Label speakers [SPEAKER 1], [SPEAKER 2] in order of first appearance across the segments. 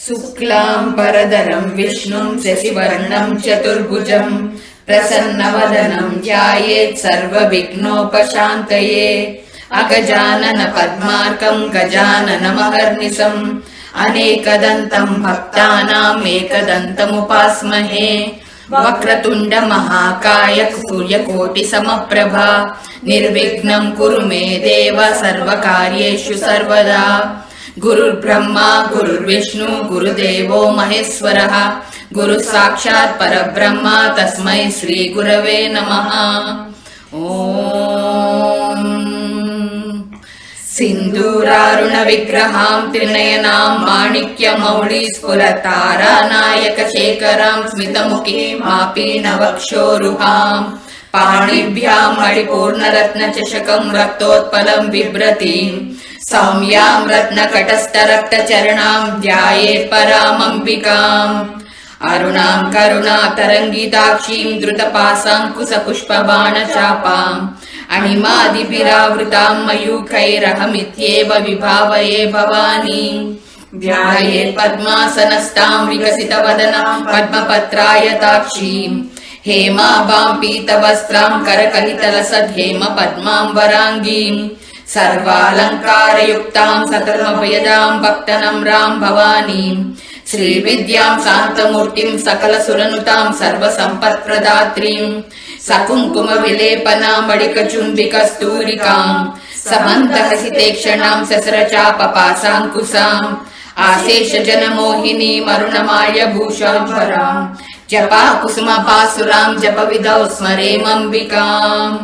[SPEAKER 1] शुक्लांबरधरं विष्णुं शशिवर्णं चतुर्भुजं प्रसन्नवदनं ध्यायेत् सर्वविघ्नोपशान्तये। अगजानन पद्मार्कं गजाननमहर्निशम् अनेकदन्तं भक्तानाम् एकदन्तमुपास्महे। वक्रतुण्ड महाकाय सूर्यकोटिसमप्रभा निर्विघ्नं कुरु मे देव सर्वकार्येषु सर्वदा। गुरुर्ब्रह्मा गुरुर्विष्णु गुरुदेवो महेश्वरः गुरुः साक्षात् परब्रह्म तस्मै श्री गुरवे नमः। ओम सिंदूरारुण विग्रहां त्रिनयनां माणिक्यमौलिस्फुरतारा नायक शेखरां स्मितमुखीं मापीनवक्षोरुहां पाणिभ्यां मणिपूर्णरत्नचषकं रक्तोत्पलं बिभ्रतीं सौम्यां रत्नकटस्थरक्तचरणां ध्यायेत् परामम्बिकाम्। अरुणां करुणातरङ्गिताक्षीं द्रुतपाशाङ्कुशपुष्पबाणचापाम् अणिमादिभिरावृतां मयूखैरहमित्येव विभावये भवानीं। ध्यायेत् पद्मासनस्तां विकसितवदनां पद्मपत्रायताक्षीं हेमाभां पीतवस्त्रां करकलितलसद्धेम पद्मां वराङ्गीं सर्वालङ्कारयुक्तां सकलमभयदां भक्तनम्रां भवानीं श्रीविद्यां शान्तमूर्तिं सकलसुरनुतां सर्वसम्पत्प्रदात्रीं सकुङ्कुमविलेपनां मणिकचुम्बिकस्तूरिकां समन्तहसितेक्षणां ससरचापपाशाङ्कुशाम् आशेषजनमोहिनीं अरुणमाल्यभूषाम्बरां जपाकुसुमपासुरां जपविधौ स्मरेमम्बिकाम्।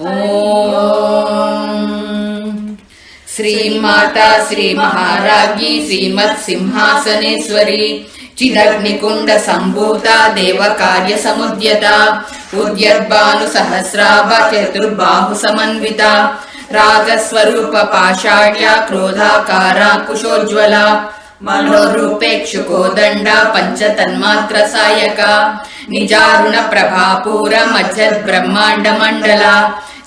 [SPEAKER 1] ओम श्रीमाता श्री महाराज्ञी श्रीमत् सिंहासनेश्वरी चिदग्निकुंड संभूता देवकार्य समुद्यता उद्यद्भानुसहस्राभ चतुर्बाहु समन्विता रागस्वरूप पाषाढ्या क्रोधाकारा कुशोज्ज्वला मनोरूपेक्षुकोदंडा पंचतन्मात्र सायका निजारुण प्रभापूर मज्जद् ब्रह्मांड मंडला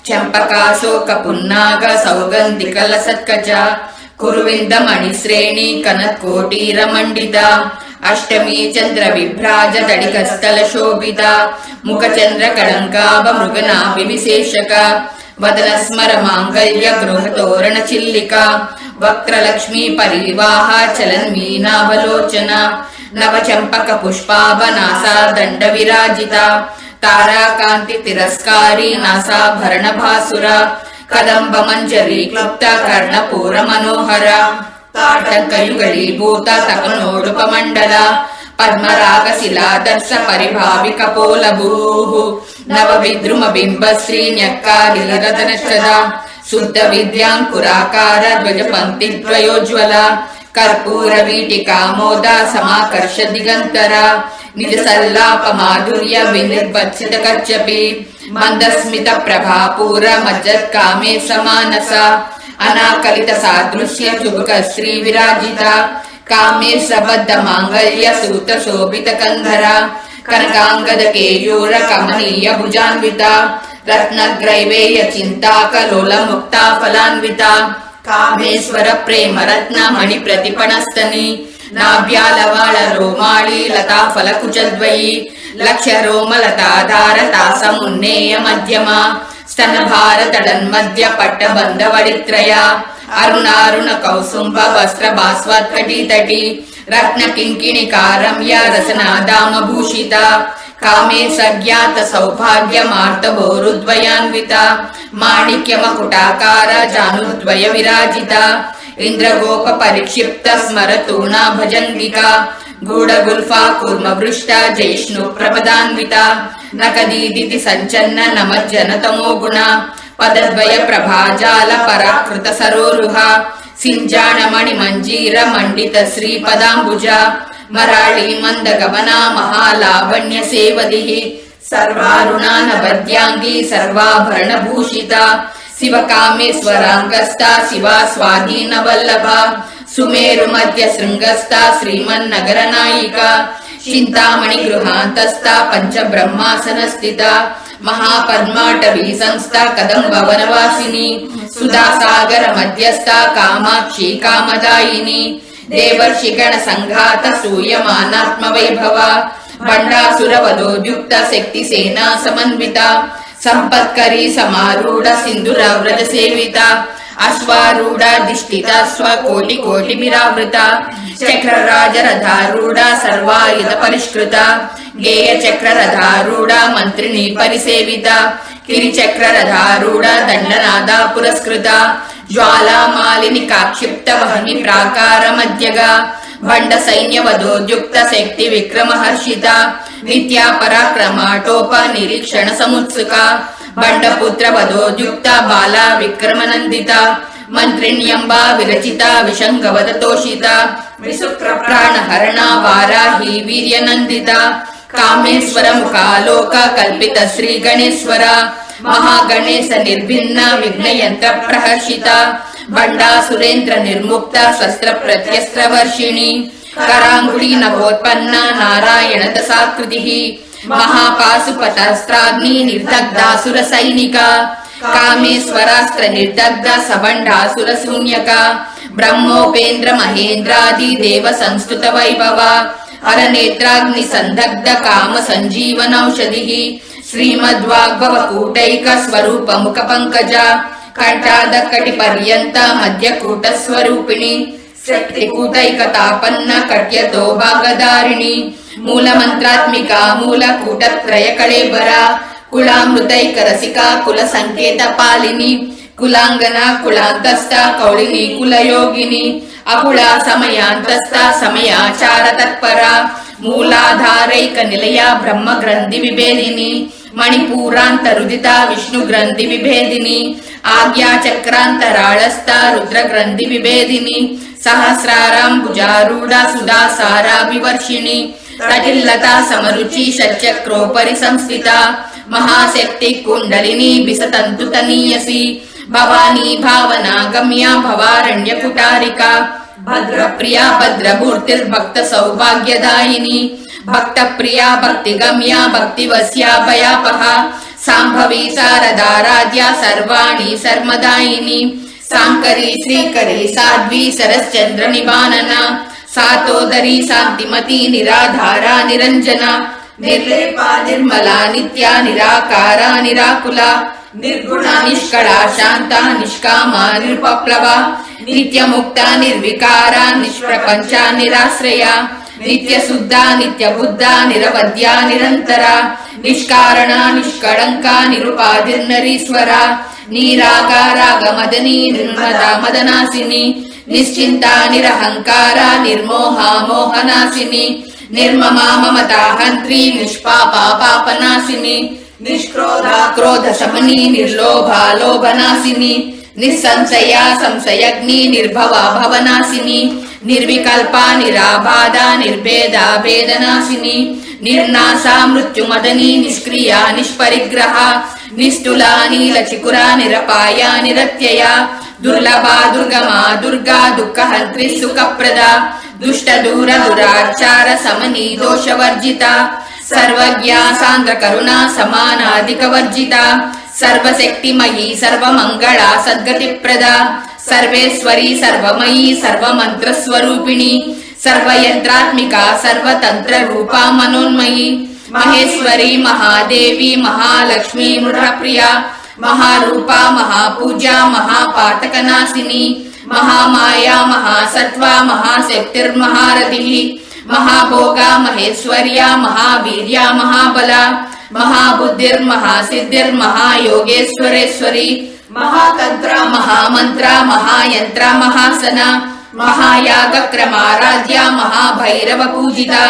[SPEAKER 1] चंपकाशोक पुन्नाग सौगंधिकलसत्कचा कुरुविंद मणिश्रेणी कनत्कोटीरमंडिता अष्टमी चंद्र विभ्राज तडिकस्थल शोभिता मुखचंद्र कलंकाभ मृगनाभिविशेषका वदन स्मर मांगल्य गृहतोरण चिल्लिका वक्त्रलक्ष्मी परिवाह चलन्मीनावलोचना नवचंपक पुष्पाभनासा दंड विराजिता ताराकांति तिरस्कारी नासाभरण भासुरा कदंब मंजरी क्लुप्त कर्णपूर मनोहरा ताटंकयुगलीभूत तपनोडुपमंडल पद्मराग शिलादर्श परिभावि कपोलभूः नव विद्रुम बिंब श्री न्यक्कालीरदनश्चदा शुद्ध विद्यांकुराकार ध्वज पंक्ति द्वयोज्वला कर्पूर वीटिका मोदा समाकर्ष दिगंतरा निज सल्लाप माधुर्य विनिर्बत्सित कच्चपि मंदस्मित प्रभापूर मज्जत् कामे समानसा अनाकलित सादृश्य चुबुक श्री विराजिता कामे सबद्ध मांगल्य सूत शोभित कंधरा कनकांगद केयूर कमनीय भुजान्विता रत्नग्रैवेय चिंताकलोल मुक्ता फलान्विता कामेश्वर प्रेम रत्न मणि प्रतिपणस्तनी नाभ्यालवाळ रोमाळी लता फलकुचद्वयी लक्ष्य रोम लताधार तासमुन्नेय मध्यमा स्तन भारतडन्मध्य पट्टबंध वडित्रया अरुणारुण कौसुंभ वस्त्र भास्वत्कटितटी रत्न किंकिणिकारम्य रसनादाम भूषिता कामे सज्ञात सौभाग्य मार्तभोरुद्वयान्विता माणिक्य मकुटाकार जानुद्वय विराजिता इंद्रगोप परिक्षिप्त स्मरतूणा भजंगिका गूढगुल्फा कूर्मवृष्टा जैष्णु प्रपदान्विता नकदीदिति संचन्न नमज्जन तमो गुणा पदद्वय प्रभाजाल पराकृत सरोरुहा सिञ्जाणमणि मञ्जीर मण्डित श्रीपदाम्बुजा मराळी मन्दगमना महालावण्य सेवदिः सर्वारुणा नवद्यांगी सर्वाभरणभूषिता शिवकामेश्वराङ्गस्ता शिवा स्वाधीन वल्लभा सुमेरु मध्य शृङ्गस्ता श्रीमन्नगर नायिका चिन्तामणि गृहान्तस्था पञ्चब्रह्मासनस्थिता महापद्माटवी संस्था कदम्ब वनवासिनी सुधासागर मध्यस्था कामाक्षी कामदायिनी देवर्षिगण संघात सूयमानात्म वैभवा बंडासुरवधोद्युक्त शक्ति सेना समन्विता संपत्करी समारूढ़ सिंधुराव्रज सेविता अश्वारूढ़ाधिष्ठिता स्वकोटि कोटिभिरावृता चक्रराजरथारूढ़ा सर्वायुध परिष्कृता गेय चक्ररथारूढ़ा मंत्रिणी परिसेविता किरिचक्ररथारूढ़ा दंडनादा पुरस्कृता ज्वालामालिनि काक्षिप्त वहनि प्राकार मध्यगा भंड सैन्य वधोद्युक्त शक्ति विक्रम हर्षिता नित्या पराक्रमाटोप निरीक्षण समुत्सुका भंडपुत्र वधोद्युक्त बाला विक्रम नंदिता मंत्रिण्यंबा विरचिता विशंगवद तोषिता विशुक्र प्राण हरणा वाराही वीर्य नंदिता कामेश्वर मुखालोक कल्पित श्री गणेश्वरा महागणेश निर्भिन्न विघ्न यंत्र प्रहर्षिता बंडा सुरेंद्र निर्मुक्त शस्त्र प्रत्यस्त्र वर्षिणी करांगुली नवोत्पन्न नारायण दशाकृतिः महापाशुपतास्त्राग्नि निर्दग्धासुर सैनिका कामेश्वरास्त्र निर्दग्ध सबंडासुर शून्यका ब्रह्मोपेन्द्र महेन्द्रादि देव संस्तुत वैभवा हरनेत्राग्नि संदग्ध काम संजीवनौषधिः श्रीमद्वाग्भवकूटैक स्वरूप मुख पंकजा कंठादकटि पर्यंत मध्यकूट स्वरूपिणी शक्तिकूटैकतापन्न कट्यतो भागधारिणी मूलमन्त्रात्मिका मूलकूटत्रय कळेबरा कुलामृतैक रसिका कुल संकेत पालिनी कुलांगना कुलांतस्था कौलिनी कुलयोगिनी अकुला समयांतस्था समयाचार तत्परा मूलाधारैक निलया ब्रह्म ग्रंथि विभेदिनी मणिपूरांत रुदिता विष्णु ग्रंथि विभेदिनी आज्ञा चक्रांतराळस्था रुद्र ग्रंथि विभेदिनी सहस्राराम्बुजारूढा सुधासारा विवर्षिणी तटिल्लता समरुचि षट्चक्रोपरि संस्थिता महाशक्ति कुंडलिनी बिसतंतु तनीयसी भवानी भावना गम्या भवारण्य कुटारिका भद्रप्रिया भद्रमूर्तिर्भक्त सौभाग्यदायिनी भक्त प्रिया भक्ति गम्या भक्तिवस्या भयापहा सांभवी शारदाराध्या सर्वाणी सर्वदायिनी सांकरी श्रीकरी साध्वी सरश्चंद्र निबानना सातोदरी शांतिमती निराधारा निरंजना निर्लेपा निर्मला नित्या निराकारा निराकुला निर्गुणा निष्कला शांता निष्कामा निरुपप्लवा नित्यमुक्ता निर्विकारा निष्प्रपंचा निराश्रया नित्यशुद्धा नित्यबुद्धा निरवध्या निरंतरा निष्कारणा निष्कळंका निरुपाधिर्नरीश्वरा निरागारागमदनी निर्मदा मदनासिनी निश्चिंता निरहंकारा निर्मोहा मोहनासिनी निर्ममा ममता हंत्री निष्पापा पापनासिनी निष्क्रोधा क्रोध शमनी निर्लोभा लोभनासिनी निस्संशया संशयग्नि निर्भवा भवनासिनी निर्विकल्पा निराबाधा निर्भेदा भेदनासिनी निर्नाशा मृत्युमदनी निष्क्रिया निष्परिग्रहा निष्ठुला नीलचिकुरा निरपाया निरत्यया दुर्लभा दुर्गमा दुर्गा दुःखहन्त्री सुखप्रदा दुष्ट दूर दुराचार समनी दोषवर्जिता सर्वज्ञा सान्द्र करुणा समानाधिक वर्जिता सर्वशक्तिमयी सर्वमंगला सद्गतिप्रदा सर्वेश्वरी सर्वमयी सर्वमंत्र स्वरूपिणी सर्वयंत्रात्मिका सर्वतंत्र रूपा मनोन्मयी महेश्वरी महादेवी महालक्ष्मी मुद्राप्रिया महारूपा महापूजा महापातकनाशिनी महामाया महासत्वा महाशक्तिर्महारथिः महाभोगा महेश्वर्या महावीर्या महाबला महाबुद्धिर्महासिद्धिर्महायोगेश्वरेश्वरी महातंत्रा महामंत्रा महायंत्रा महासना महायागक्रमाराध्या महाभैरव पूजिता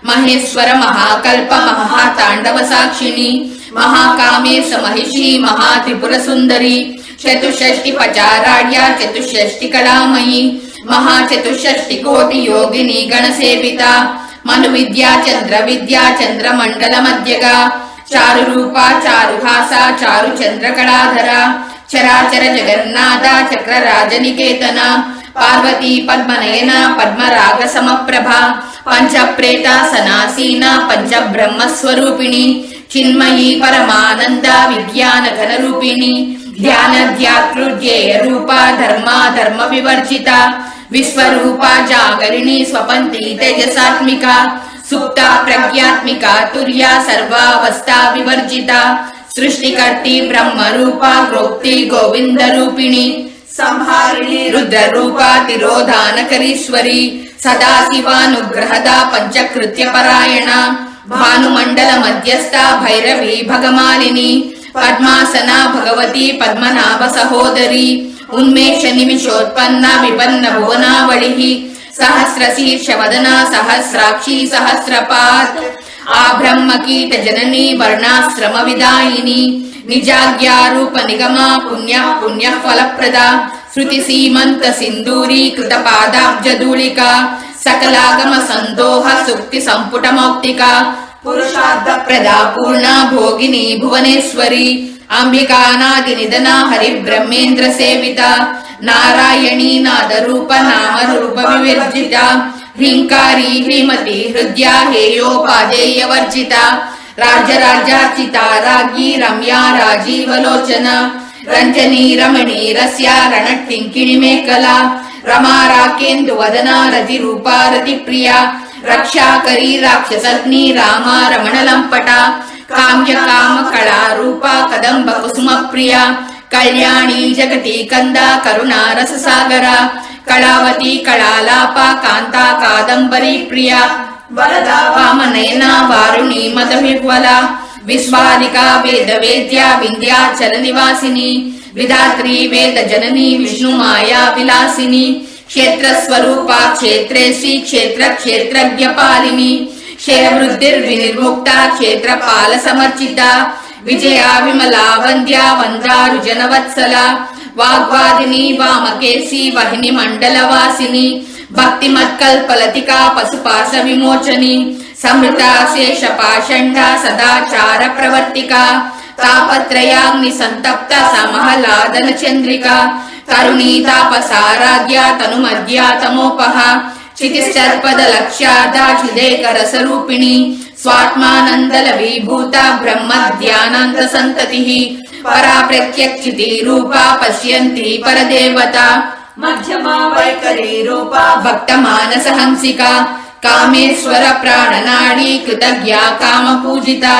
[SPEAKER 1] महेश्वर महाकल्प महातांडव साक्षिणी महाकामेश महिषी महात्रिपुर सुंदरी चतुष्षष्टि पचाराढ्या चतुष्षष्टि कलामयी महाचतुष्षष्टि कोटि योगिनी गणसेविता मनु विद्या चंद्र मंडल मध्यगा चारु रूपा चारुहासा चारु चंद्र कलाधरा चराचर जगन्नाथ चक्र राजनिकेतन पार्वती पद्मनयना पद्मराग समप्रभा पंच प्रेता सनासीना पंच ब्रह्म स्वरूपिणी चिन्मयी परमानंद विज्ञान घन रूपिणी ध्यान ध्यातृध्येय रूपा धर्मा धर्म विवर्जिता विश्वरूपा जागरिणी स्वपंथी तेजसात्मिका सुप्ता प्रज्ञात्मिका तुर्या सर्वावस्था विवर्जिता सृष्टिकर्ती ब्रह्म रूपा गोप्ती गोविंद रूपिणी संहारिणी रुद्र रूपा तिरोधानकरीश्वरी सदाशिवानुग्रहदा पंचकृत्य परायण भानुमंडल मध्यस्था भैरवी भगमालिनी पद्मासना भगवती पद्मनाभ सहोदरी उन्मेष निमिषोत्पन्ना विपन्न भुवनावळि सहस्रशीर्ष वदना सहस्राक्षी सहस्रपात् आब्रह्म कीट जननी वर्णाश्रम विदायिनी निजाज्ञारूप निगमा पुण्य पुण्य फलप्रदा श्रुति सीमंत सिंदूरी कृत पादाब्ज धूलिका सकलागम संदोह सुक्ति संपुट मौक्तिका पुरुषार्थ प्रदा पूर्णा भोगिनी भुवनेश्वरी अंबिकानादि निधना हरि ब्रह्मेन्द्र सेविता नारायणी नाद रूप नाम रूप विवर्जिता ह्रींकारी ह्रीमती हृद्या हेयोपादेय वर्जिता राजराजार्चिता राज्ञी रम्या राजीवलोचना रंजनी रमणी रस्या रणटिंकिणी मेखला रमा राकेन्दु वदना रति रूपा रति प्रिया रक्षाकरी राक्षसग्नि रामा रमण लंपटा काम्य काम कला रूपा कदंब कुसुम प्रिया कल्याणी जगती कंदा करुणा रस सागरा कलावती कलालापा कांता कादंबरी प्रिया वरदा वामनयना वारुणी मदविह्वला विश्वादिका वेद वेद्या विंध्याचल निवासिनी विधात्री वेद जननी विष्णु माया विलासिनी क्षेत्र स्वरूपा क्षेत्रेशी क्षेत्र क्षेत्रज्ञ पालिनी क्षय वृद्धिर्विनिर्मुक्ता क्षेत्रपाल समर्चिता विजया विमला वंद्या वंदारु जनवत्सला वाग्वादिनी वामकेशी वहिनी मंडलवासिनी भक्तिमत्कल्पलतिका पशुपाश विमोचनी समृता शेष पाषंडा सदाचार प्रवर्तिका तापत्रयाग्नि संतप्ता समहलादन चंद्रिका तरुणी तापसाराध्या तनुमध्या तमोपहा क्षितिश्चर्पद लक्ष्यार्धा चिदेक रसरूपिणी स्वात्मानंदल विभूता ब्रह्म ध्यानांत संततिः परा प्रत्यक्षिति रूपा पश्यन्ति परदेवता मध्यमा वैकरी रूपा भक्त मानस हंसिका कामेश्वर प्राणनाडी कृतज्ञा काम पूजिता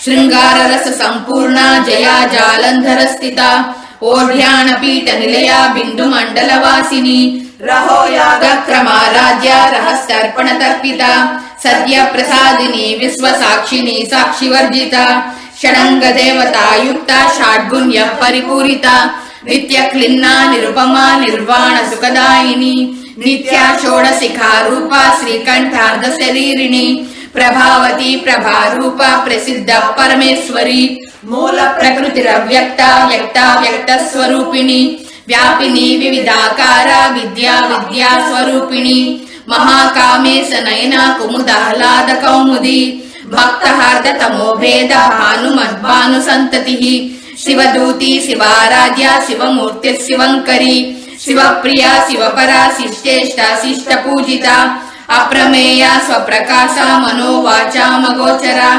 [SPEAKER 1] श्रृंगार रस संपूर्णा जया जालंधर स्थिता ओढ्यान पीठ निलया बिंदु मंडल वासिनी रहो याग क्रमाराध्या रहस्यार्पण तर्पिता सद्य प्रसादिनी विश्व साक्षिणी साक्षी वर्जिता षडंग देवता युक्ता षाड्गुण्य परिपूरिता नित्य क्लिन्ना निरुपमा निर्वाण सुखदायिनी नित्या षोडशिखा रूपा श्रीकंठार्ध शरीरिणी प्रभावती प्रभा रूपा प्रसिद्ध परमेश्वरी मूल प्रकृतिरव्यक्ता व्यक्ता व्यक्त स्वरूपिणी व्यापिनी विविधाकारा विद्या विद्या स्वरूपिणी महाकामेश नयना कुमुदाह्लाद कौमुदी भक्तहार्द तमो भेद भानुमद्भानु संततिः शिवदूती शिवाराध्या शिवमूर्ति शिवंकरी शिवप्रिया शिवपरा शिष्टेष्टा शिष्ट पूजिता अप्रमेया स्वप्रकाशा मनोवाचा मगोचरा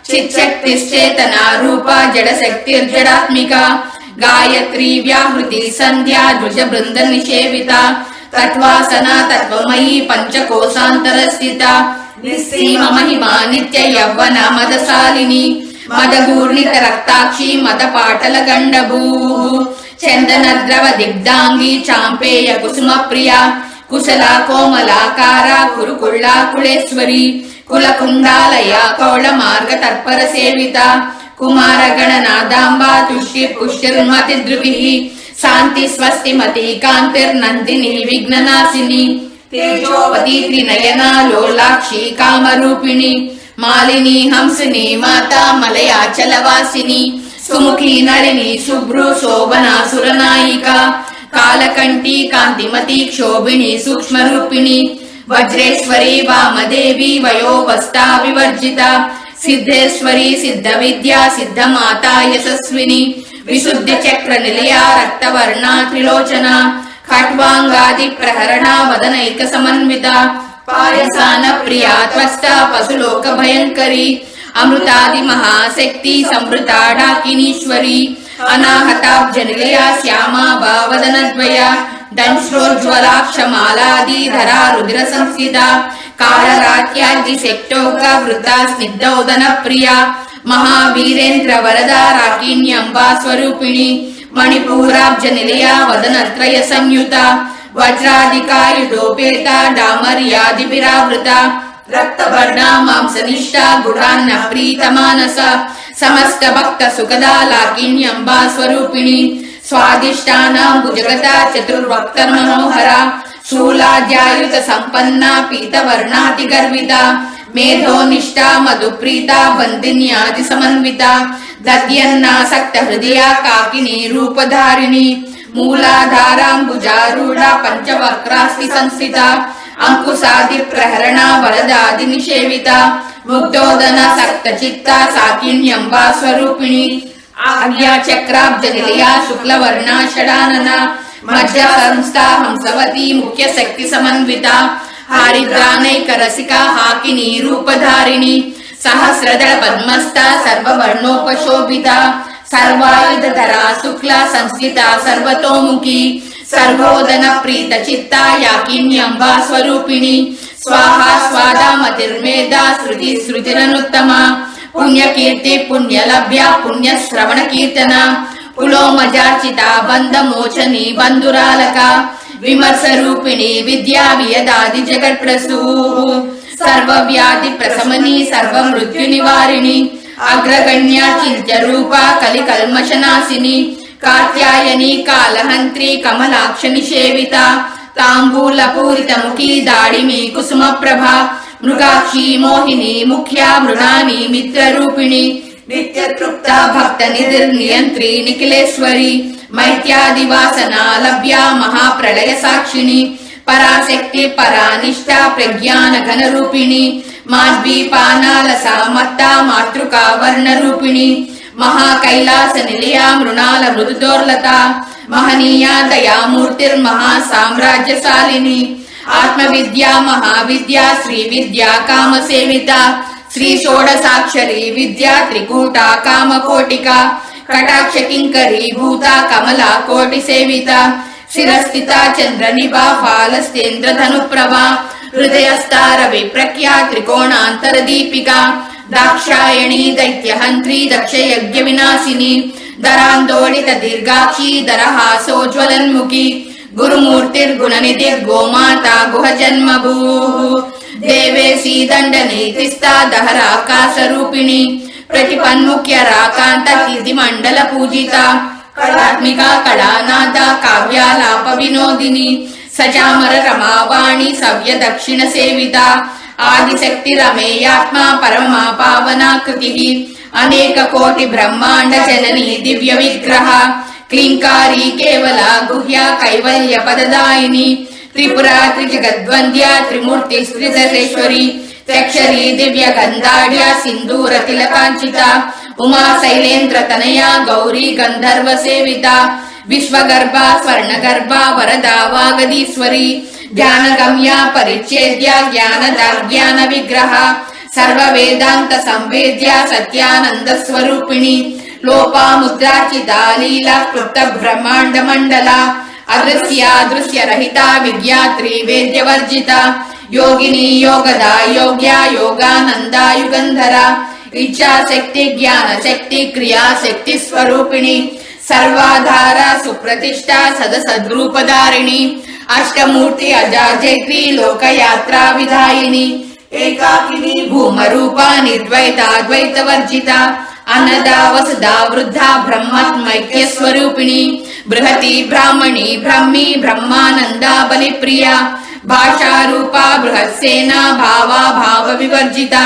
[SPEAKER 1] चिच्छक्तिश्चेतना रूपा जड़ शक्तिर्जडात्मिका गायत्री व्याहृति संध्या द्विज बृंद निषेविता तत्वासना तत्वमयी पंचकोशांतर स्थिता निस्सीम महिमा नित्य यौवन मदशालिनी मदगूर्णित रक्ताक्षी मद पाटल गंडभू चंदन द्रव दिग्धांगी चांपेय कुसुम प्रिया कुशला कोमलाकारा कुरुकुल्ला कुलेश्वरी कुलकुंडालया कौल मार्ग तत्पर सेविता कुमार गणनादांबा तुष्टि पुष्टिर्मति ध्रुविः शांति स्वस्ति मति कांतिर्नंदिनी विघ्ननाशिनी तेजोवती त्रिनयना लोलाक्षी कामरूपिणी मालिनी हंसिनी माता मलयाचलवासिनी सुमुखी नलिनी शुभ्रू शोभना सुरनायिका कालकंठी कांतिमती क्षोभिणी सूक्ष्म रूपिणी वज्रेश्वरी वामदेवी वयोवस्था विवर्जिता सिद्धेश्वरी सिद्ध विद्या सिद्ध माता यशस्विनी विशुद्ध चक्र निलया रक्तवर्णा त्रिलोचना खट्वांगादि प्रहरणा वदनैक समन्विता पायसान प्रिया त्वष्टा पशुलोक भयंकरी अमृतादि महाशक्ति समृता डाकिनीश्वरी अनाहताब्ज निलया श्यामा भावदनद्वया दंश्रोज्ज्वलाक्षमालादि धरा रुद्र संस्थिता कालरात्यादिशक्तोका वृता स्निग्धोदन प्रिया महावीरेन्द्र वरदा राकिण्यंबा स्वरूपिणी मणिपूराब्ज निलया वदनत्रय संयुता वज्राधिकायुधोपेता डामर्यादिभिरावृता रक्तवर्णा मांसनिष्ठा गुणान्न प्रीतमानसा समस्त भक्त सुखदा लाकिण्यंबा स्वरूपिणी स्वादिष्टानां भुजगता चतुर्वक्त्र मनोहरा शूलाद्यायुध संपन्ना पीतवर्णातिगर्विता मेधोनिष्ठा मधुप्रीता बन्दिन्यादि समन्विता दद्यन्नासक्त हृदया काकिनी रूपधारिणी मूलाधाराम्बुजारूढा पंचवक्रास्ति संस्थिता अंकुशादि प्रहरणा वरदादि निषेविता मुग्धोदना सक्त चित्ता साकिन्यंबा स्वरूपिणी आज्ञा चक्राब्ज निलया शुक्लवर्णा षडानना मध्य संस्था हंसवती मुख्य शक्ति समन्विता हारिद्रानैक रसिका हाकिनी रूपधारिणी सहस्रदल पद्मस्था सर्ववर्णोपशोभिता सर्वायुधधरा शुक्ला संस्थिता सर्वतोमुखी सर्वोदन प्रीत चित्ता याकिन्यंबा स्वरूपिणी स्वाहा स्वादा मतिर्मेधा श्रुति श्रुतिरनुत्तमा पुण्यकीर्ति पुण्यलभ्या पुण्यश्रवण कीर्तना पुलोमजार्चिता बंध मोचनी बंधुरालका विमर्श रूपिणी विद्या वियदादि जगत्प्रसू सर्वव्याधि प्रशमनी सर्व मृत्यु निवारिणी अग्रगण्या चिंत्य रूपा कलिकल्मषनाशिनी कात्यायनी कालहंत्री कमलाक्ष निषेविता तांबूल पूरित मुखी दाडिमी कुसुम प्रभा मृगाक्षी मोहिनी मुख्या मृणानी मित्र रूपिणी नित्य तृप्ता भक्त निधिर्नियंत्री निखिलेश्वरी मैत्यादिवासना लभ्या महाप्रलय साक्षिणी पराशक्ति परानिष्ठा प्रज्ञान घन रूपिणी माद्वीपानालसा मत्ता मातृका वर्ण रूपिणी महाकैलास निलया मृणाल मृदुदोर्लता महनीया दयामूर्तिर्महा साम्राज्यशालिनी आत्मविद्या महाविद्या श्री विद्या काम सेविता श्री षोडशाक्षरी विद्या त्रिकूटा कामकोटिका कटाक्ष किंकरी भूता कमला कोटि सेविता शिरस्थिता चंद्रनिभा फालस्तेन्द्र धनुप्रभा हृदयस्था रवि प्रख्या त्रिकोणांतर दीपिका दाक्षायणी दैत्यहंत्री दक्ष यज्ञ विनाशिनी दरांदोलित दीर्घाक्षी दरहासोज्वलन्मुखी गुरुमूर्तिर्गुणनिधिर्गोमाता गुह जन्मभूः देवेशी दंडनीतिस्था दहराकाश रूपिणी प्रतिपन्मुख्य राकांत कीर्ति मंडल पूजिता कलात्मिका कलानादा काव्यालाप विनोदिनी सजामर रमावाणी सव्य दक्षिण सेविता आदिशक्ति रमेयात्मा परमा पावना कृतिः अनेक कोटि ब्रह्मांड जननी दिव्य विग्रह क्लींकारी केवला गुह्या कैवल्य पददायिनी त्रिपुरा त्रिजगद्वन्द्या त्रिमूर्ति स्त्रिदशेश्वरी त्र्यक्षरी दिव्य गंधाढ्या सिंदूर तिलकांचिता उमा शैलेन्द्र तनया गौरी गंधर्व सेविता विश्वगर्भा स्वर्णगर्भा वरदा वागदीश्वरी ध्यानगम्या परिच्छेद्या ज्ञान विग्रह सर्व वेदांत संवेद्या सत्यानंद स्वरूपिणी लोपामुद्राचिता लीला क्लुप्त ब्रह्मांड मंडला अदृश्या दृश्य रहिता विद्यात्री वेद्य वर्जिता योगिनी योगदा योग्या योगानंदा युगंधरा इच्छा शक्ति ज्ञान शक्ति क्रिया शक्ति स्वरूपिणी सर्वाधारा सुप्रतिष्ठा सदसद्रूपधारिणी अष्टमूर्ति अजाजयत्री लोकयात्रा विधायिनी एकाकिनी भूमरूपा निर्द्वैताद्वैत वर्जिता अन्नदा वसुधा वृद्धा ब्रह्मात्मैक्य स्वरूपिणी बृहती ब्राह्मणी ब्रह्मी ब्रह्मानंदा बलिप्रिया भाषा रूपा बृहत्सेना भावा भाव विवर्जिता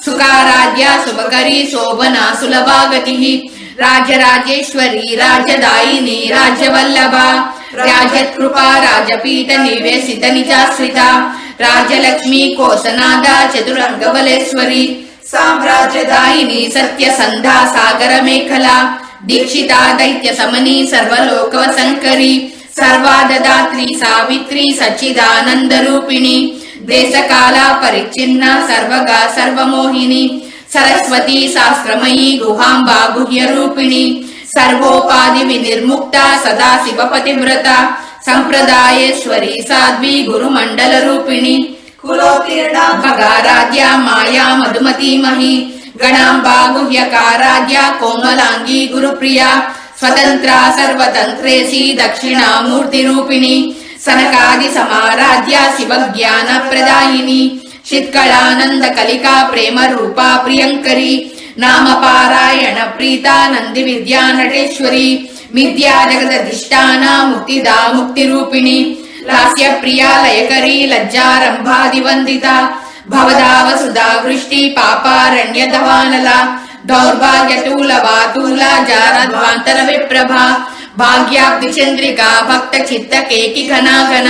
[SPEAKER 1] सुखाराध्या शुभकरी शोभना सुलभा गतिः రాజరాజేశ్వరి రాజదాయిని రాజవల్లభ రాజకృపా రాజపీఠ నివేశిత నిజాశ్రిత రాజలక్ష్మి కోసనాద చతురంగబలేశ్వరి సామ్రాజ్యదాయిని సత్యసంధా సాగర మేఖల దీక్షితా దైత్య సమని సర్వలోకవశంకరి సర్వాదదాత్రి సావిత్రి సచ్చిదానంద రూపిణి దేశకాల పరిచ్ఛిన్న సర్వగా సర్వమోహిని సరస్వతి శాస్త్రమయీ గుహాంబా గుహ్య రూపిణి సర్వోపాధి వినిర్ముక్త సదా శివ పతివ్రత సంప్రదాయేశ్వరి సాధ్వి గురుమండల రూపిణి కులోత్तीर्ण భగారాధ్య మాయా మధుమతి మహి గణాంబా గుహ్యకారాధ్య కోమలాంగి గురుప్రియ స్వతంత్ర సర్వతంత్రేసి దక్షిణామూర్తి రూపిణి సనకాది సమారాధ్య శివ జ్ఞాన ప్రదాయిని చిత్కళానంద కలికా ప్రేమ రూపా ప్రియంకరి నామ పారాయణ ప్రీత నంది విద్యా నటేశ్వరి మిథ్యా జగదధిష్టాన ముక్తిదా ముక్తి రూపిణి లాస్య ప్రియా లయకరి లజ్జారంభాది వందిత భవదావ సుధా వృష్టి పాపారణ్య ధవానల దౌర్భాగ్యతూల వాతూల జారద్వాంతర విప్రభా భాగ్యాబ్ది చంద్రికా భక్త చిత్త కేకి ఘనాఘన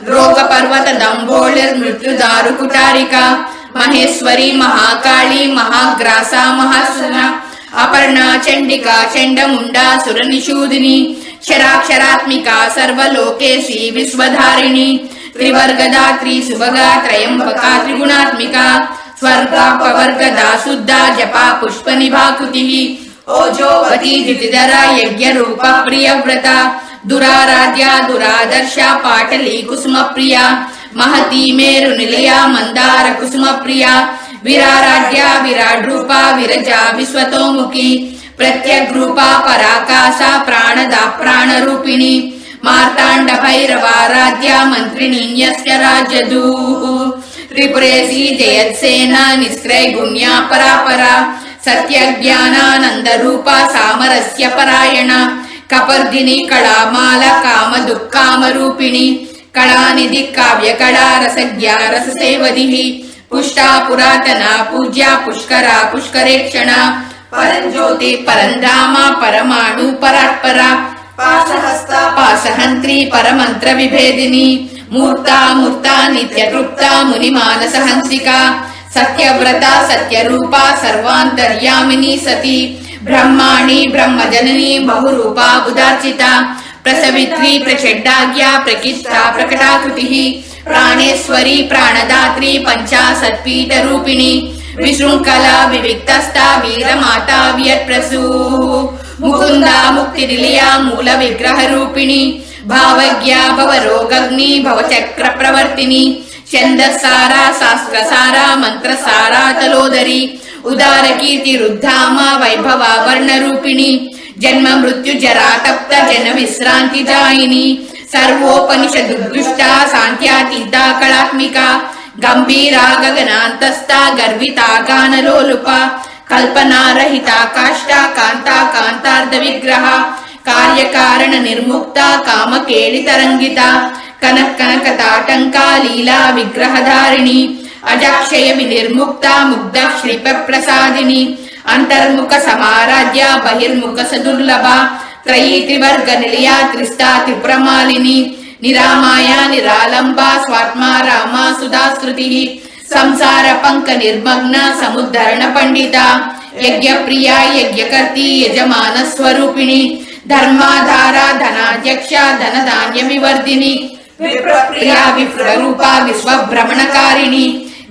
[SPEAKER 1] రోగ పర్వత దంభోళిర్ మృత్యుదారు కుటారిక మహేశ్వరి మహాకాళి మహాగ్రాస మహాసుర అపర్ణా చండికా చండముండా సుర నిషూదిని క్షరాక్షరాత్మిక సర్వలోకేశి విశ్వధారిణి త్రివర్గదాత్రి సుభగా త్రయంబకా త్రిగుణాత్మిక స్వర్గాపవర్గదా శుద్ధ జపా పుష్ప నిభాకృతి ఓజోవతి దితిధర యజ్ఞ రూప ప్రియవ్రత దురారాధ్య దురాదర్శ పాటలి కుసుమ ప్రియ మహతి మేరు నిలయ మందార కుసుమ ప్రియ విరారాధ్య విరాట్ రూప విరజా విశ్వతోముఖి ప్రత్యగ్రూప పరాకాశ ప్రాణదా ప్రాణరూపిణి మార్తాండ భైరవారాధ్య మంత్రిణీన్యస్య రాజ్యదూః త్రిపురేసి జయత్సేన నిస్త్రైగుణ్యా పరాపరా సత్యజ్ఞానానంద రూప సామరస్య పరాయణ కపర్దిని కళామాల కామ దుఃఖామ రూపిణి కళానిధి కావ్య కళా రసజ్ఞా రససేవది పుష్టా పురాతన పూజ్య పుష్కరా పుష్కరేక్షణ పరంజ్యోతి పరంధామ పరమాణు పరాత్పర పాశహస్త పాశహంత్రి పరమంత్ర విభేదిని మూర్తా మూర్తా నిత్యతృప్త ముని మానస హంసిక సత్యవ్రత సత్యరూప సర్వాంతర్యామిని సతి బ్రహ్మాణి బ్రహ్మజనని బహురూపా ఉదార్చిత ప్రసవిత్రి ప్రచడ్డాజ్ఞ ప్రకిష్ట ప్రకటాకృతి ప్రాణేశ్వరి ప్రాణదాత్రి పంచాశత్పీఠ రూపిణి విశృంఖల వివిక్తస్థ వీరమాతా వ్యత్ప్రసూ ముకుంద ముక్తి నిలయ మూల విగ్రహ రూపిణి భావజ్ఞ భవరోగగ్ని భవచక్ర ప్రవర్తిని ఛందసార శాస్త్రసార మంత్రసార తలోదరి ఉదార కీర్తి రుద్ధామ వైభవ వర్ణ రూపిణి జన్మ మృత్యు జరాతప్త జన విశ్రాంతి దాయిని సర్వోపనిషదుష్ట సాంఖ్యాతీత కళాత్మిక గంభీరా గగనాంతస్థ గర్వితా గానలోలుప కల్పనారహిత కాష్ట కాంతా కాంతార్ధ విగ్రహ కార్యకారణ నిర్ముక్త కామకేళి తరంగిత కనక్ కనక తాటంకా లీలా విగ్రహధారిణి అజాక్షయ వినిర్ముక్త ముగ్ధ శ్రీప ప్రసాదిని అంతర్ముఖ సమారాధ్య బహిర్ముఖ సదుర్లభ త్రయీ త్రివర్గ నిలయ త్రిస్థా త్రిప్రమాలిని నిరామాయ నిరాలంబ స్వాత్మా రామ సుధాశ్రుతి సంసార పంక నిర్మగ్న సముద్ధరణ పండిత యజ్ఞ ప్రియా యజ్ఞకర్తి యజమాన స్వరూపిణి ధర్మాధార ధనాధ్యక్ష ధనధాన్య వివర్ధిని విప్రప్రియా విప్రరూప విశ్వభ్రమణకారిణి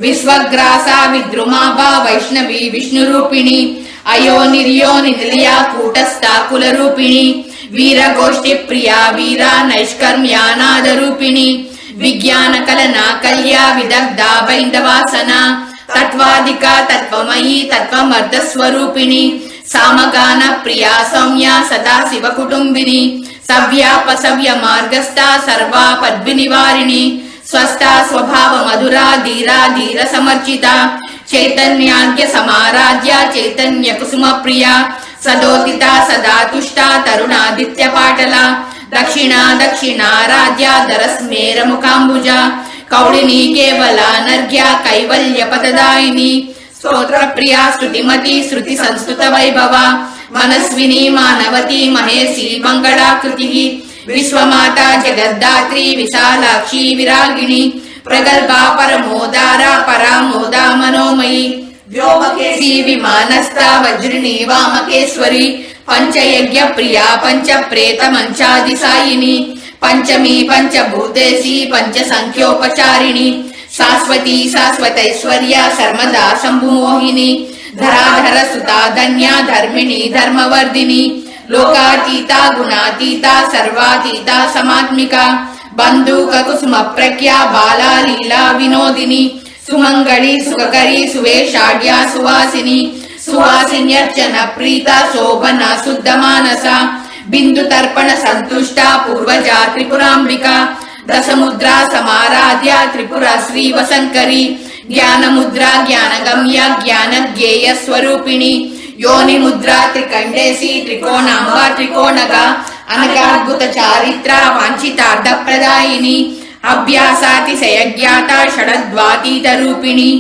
[SPEAKER 1] విశ్వగ్రాస విద్రుమాభా వైష్ణవి విష్ణురూపిణి అయో నిర్యోని నిలయ కూటస్థ కుల రూపిణి వీరగోష్ఠి ప్రియా వీర నైష్కర్మ్యానాద రూపిణి విజ్ఞాన కలనా కల్యా విదగ్ధ బైందవాసన తత్వాధిక తత్వమయీ తత్వమర్ధ స్వరూపిణి సామగాన ప్రియా సౌమ్య సదా శివ కుటుంబిని సవ్యాపసవ్య మార్గస్థ సర్వా పద్వినివారిణి స్వస్థ స్వభావ మధురా ధీరా ధీర సమర్చిత చైతన్యాగ్య సమారాధ్య చైతన్య కుసుమ ప్రియ సదోదిత సదా తుష్ట తరుణాదిత్య పాటల దక్షిణా దక్షిణారాధ్య దరస్మేర ముఖాంబుజ కౌళిని కేవలానర్ఘ్య కైవల్య పదదాయిని స్తోత్ర ప్రియా శ్రుతిమతి శృతి సంస్కృత వైభవ मनस्विनी मानवती महेशी मंगलाकृतिः विश्वमाता जगद्धात्री विशालाक्षी विरागिणी प्रगल्भा परमोदारा परामोदा मनोमयी व्योमकेशी विमानस्था वज्रिणी वामकेश्वरी पंचयज्ञ प्रिया पंच प्रेत मंचादिसायिनी पंचमी पंचभूतेशी पंच संख्योपचारिणी शाश्वती शाश्वतैश्वर्या सर्वदा शंभुमोहिनी धराधर सुता धन्या धर्मिणी धर्मवर्धिनी लोकातीता गुणातीता सर्वातीता समात्मिका बंधुक कुसुम प्रज्ञा बाला लीला विनोदिनी सुमंगली सुखकरी सुवेशाढ्या सुवासिनी सुवासिन्यर्चन प्रीता शोभना शुद्ध मानसा बिंदु तर्पण संतुष्टा पूर्वजा त्रिपुरांबिका दशमुद्रा समाराध्या त्रिपुरा श्री वसंकरी ज्ञान मुद्रा ज्ञान गम्या ज्ञान ज्ञेय स्वरूपिणी योनि मुद्रा त्रिकंडेशी त्रिकोणांबा त्रिकोणगा अनगाद्भुत चारित्रा वांछितार्थ प्रदायिनी अभ्यासातिशयज्ञाता षडद्वातीत रूपिणी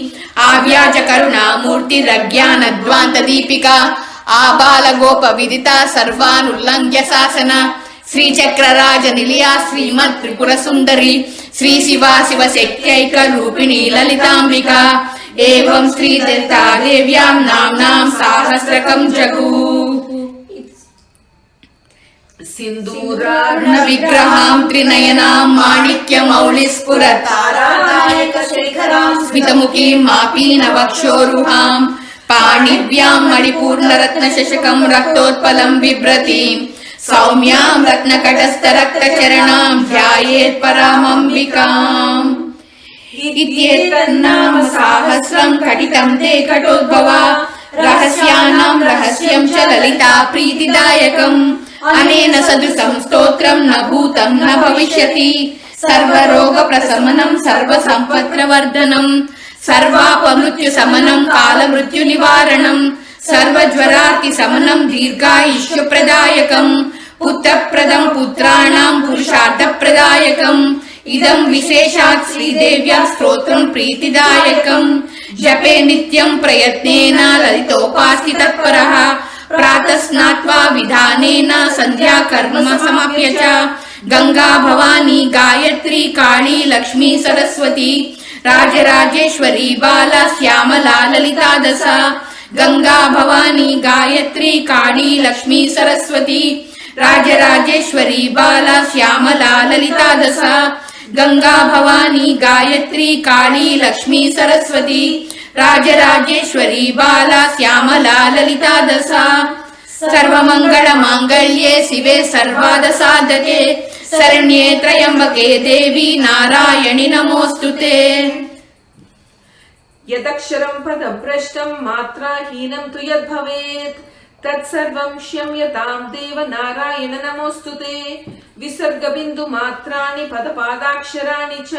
[SPEAKER 1] आव्याज करुणा मूर्तिरज्ञान ध्वांत दीपिका आबाल गोप विदिता सर्वानुल्लंघ्य शासन श्रीचक्रराज निलया श्रीमत् त्रिपुर सुंदरी श्री शिवा शिव शक्त्यैक रूपिणी ललितांबिका एवं श्री दत्ता देव्यां नाम्नां सहस्रकं जगु सिंदूरार्ण विग्रहां त्रिनयनां माणिक्यमौलिस्फुरत् तारानायक शेखरां स्मितमुखीं मापीन वक्षोरुहां पाणिभ्यां मणिपूर्णरत्नशशकं रक्तोत्पलं बिभ्रतीं सौम्यां रत्नकटस्थरक्तचरणां ध्यायेत् परामम्बिकाम् इत्येतन्नाम सहस्रं घटितं ते घटोद्भवा रहस्यानां रहस्यं च ललिता प्रीतिदायकम् अनेन सदृशं स्तोत्रं न भूतं न भविष्यति सर्वरोग प्रशमनं सर्वसम्पत्प्रवर्धनं सर्वापमृत्युशमनं कालमृत्युनिवारणं सर्वज्वरार्तिशमनं दीर्घायुष्यप्रदायकं पुत्रप्रदं पुत्राणां पुरुषार्थप्रदायकम् इदं विशेषात् श्रीदेव्या स्तोत्रं प्रीतिदायकं जपे नित्यं प्रयत्नेन ललितोपासि तत्परः प्रातः स्नात्वा विधानेन संध्या कर्म समाप्य च गंगा भवानी गायत्री काली लक्ष्मी सरस्वती राजराजेश्वरी बाला श्यामला ललिता दशा गंगा भवानी गायत्री काली लक्ष्मी सरस्वती राजराजेश्वरी बाला श्यामला ललिता दशा गंगा भवानी गायत्री काली लक्ष्मी सरस्वती राजराजेश्वरी बाला श्यामला ललिता दशा सर्वमंगल मांगल्ये शिवे सर्वाद साधके शरण्ये त्र्यंबके देवी नारायणि नमोस्तुते।
[SPEAKER 2] यदक्षरं पदभ्रष्टं मात्राहीनं तु यद्भवेत् तत्सर्वं क्षम्यतां देव नारायण नमोस्तुते। विसर्गबिन्दु मात्राणि पदपादाक्षराणि च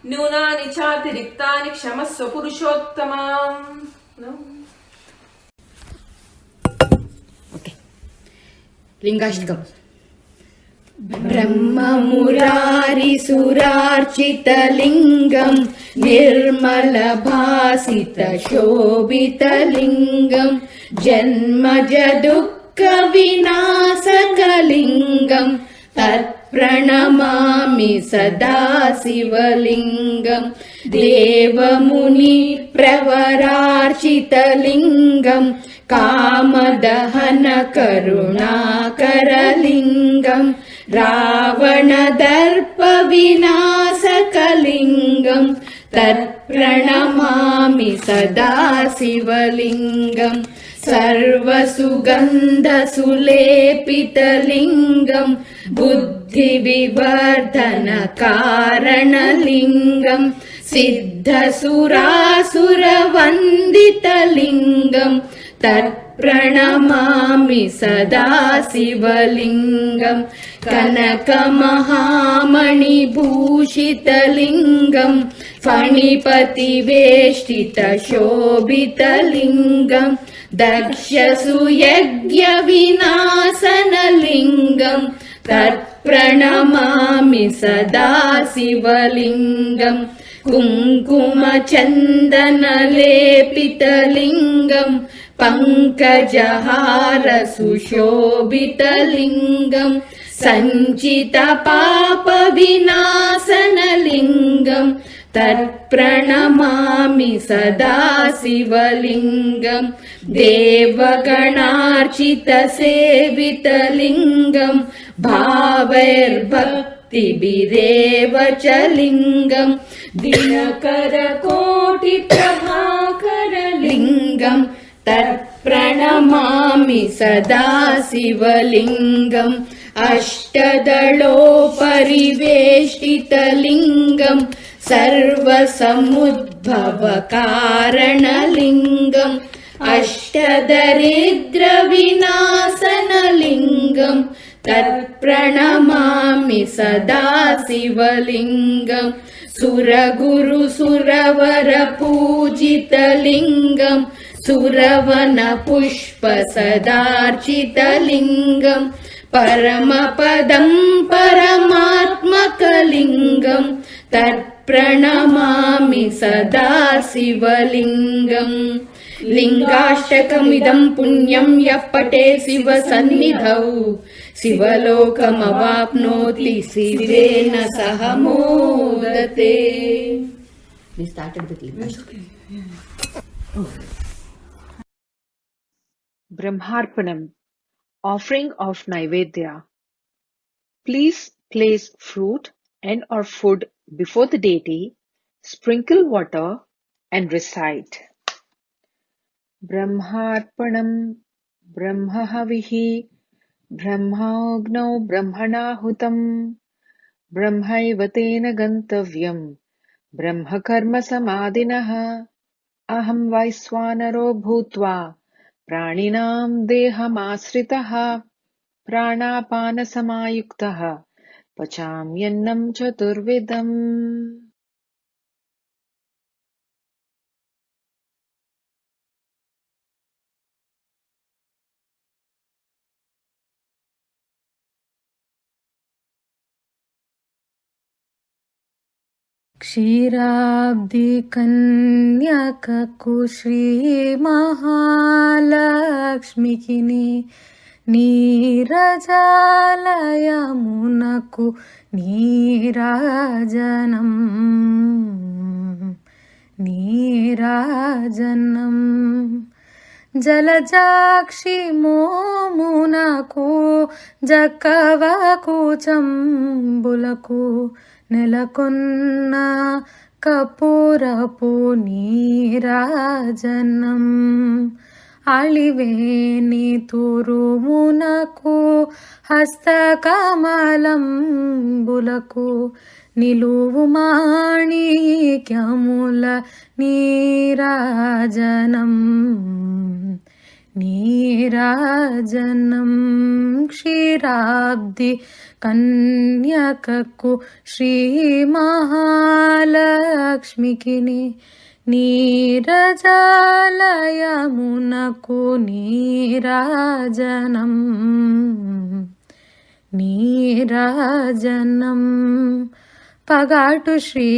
[SPEAKER 2] न्यूनानि चातिरिक्तानि क्षमस्व पुरुषोत्तमा।
[SPEAKER 1] लिंगाष्टकम् ब्रह्ममुरारिसुरार्चितलिङ्गं निर्मलभासितशोभितलिङ्गं जन्मजदुःखविनाशकलिङ्गं तत्प्रणमामि सदा शिवलिङ्गं देवमुनि प्रवरार्चितलिङ्गं कामदहन करुणाकरलिङ्गं रावणदर्पविनाशकलिङ्गं तत्प्रणमामि सदा शिवलिङ्गं सर्वसुगन्धसुलेपितलिङ्गं बुद्धिविवर्धनकारणलिङ्गं सिद्धसुरासुरवन्दितलिङ्गं तत्प्रणमामि सदा शिवलिङ्गं कनकमहामणिभूषितलिङ्गं फणिपतिवेष्टितशोभितलिङ्गं दक्षसुयज्ञविनाशनलिङ्गं तत्प्रणमामि सदा शिवलिङ्गं कुङ्कुमचन्दनलेपितलिङ्गं పంకజహార సుశోభితలింగం సంచితపాప వినాశనలింగం తత్ప్రణమామి సదా శివలింగం దేవగణార్చిత సేవితలింగం భావైర్భక్తిభిరేవ చ లింగం దినకర కోటి ప్రభాకర లింగం తత్ప్రణమామి సదా శివలింగం అష్టదళోపరివేష్టితలింగం సర్వసముద్భవకారణలింగం అష్టదరిద్రవినాశనలింగం తత్ప్రణమామి సదా శివలింగం సురగురు సురవర పూజితలింగం సురవన పుష్ప సదార్చితలింగం పరమపదం పరమాత్మకలింగం తత్ప్రణమామి సదా శివలింగం లింగాష్టకమిదం పుణ్యం యః పఠే శివ సన్నిధౌ శివలోకమవాప్నోతి శివేన సహ మోదతే. We started with Linga.
[SPEAKER 3] Brahmarpanam, offering of Naivedya. Please place fruit and or food before the deity, sprinkle water and recite. Brahmarpanam, Brahmahavihi, Brahmagnau Brahmanahutam, Brahmaivatena gantavyam, Brahmakarma samadinaha, Aham Vaiswanaro bhutva, Praninam dehamasritaha, Pranapana samayuktaha, Pachamyannam chaturvidam.
[SPEAKER 4] క్షీరాబ్ది కన్యకకు శ్రీ మహాలక్ష్మికి నీరజాలయమునకు నీరాజనం నీరాజనం జలజాక్షి మోమునకు జక్కవకు చంబులకు నెలకొన్న కపూరపు నీరాజనం అళివేని తురుమునకు హస్తకమలంబులకు నిలువు మాణిక్యముల నీరాజనం నీరాజనం క్షీరాబ్ది కన్యకకు శ్రీ మహాలక్ష్మికి నీరజాలయమునకు నీరాజనం నీరాజనం పగాటు శ్రీ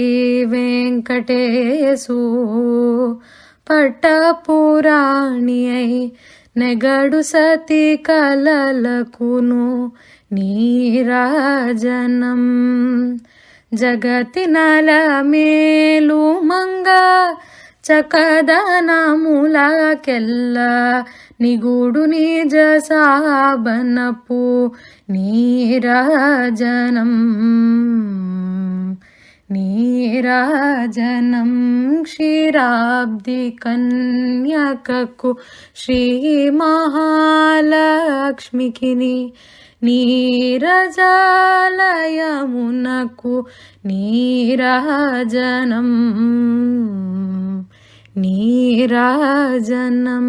[SPEAKER 4] వెంకటేశు పట్టపురాణి అయి నెగడు సతి కలలకును నీరాజనం జగతి నలమేలు మంగ చకదనములకెల్ల నిగూడు నిజ సాబనపు నీరాజనం నీరాజనం క్షీరాబ్ది కన్యకకు శ్రీ మహాలక్ష్మికి నీరజాలయమునకు నీరాజనం నీరాజనం.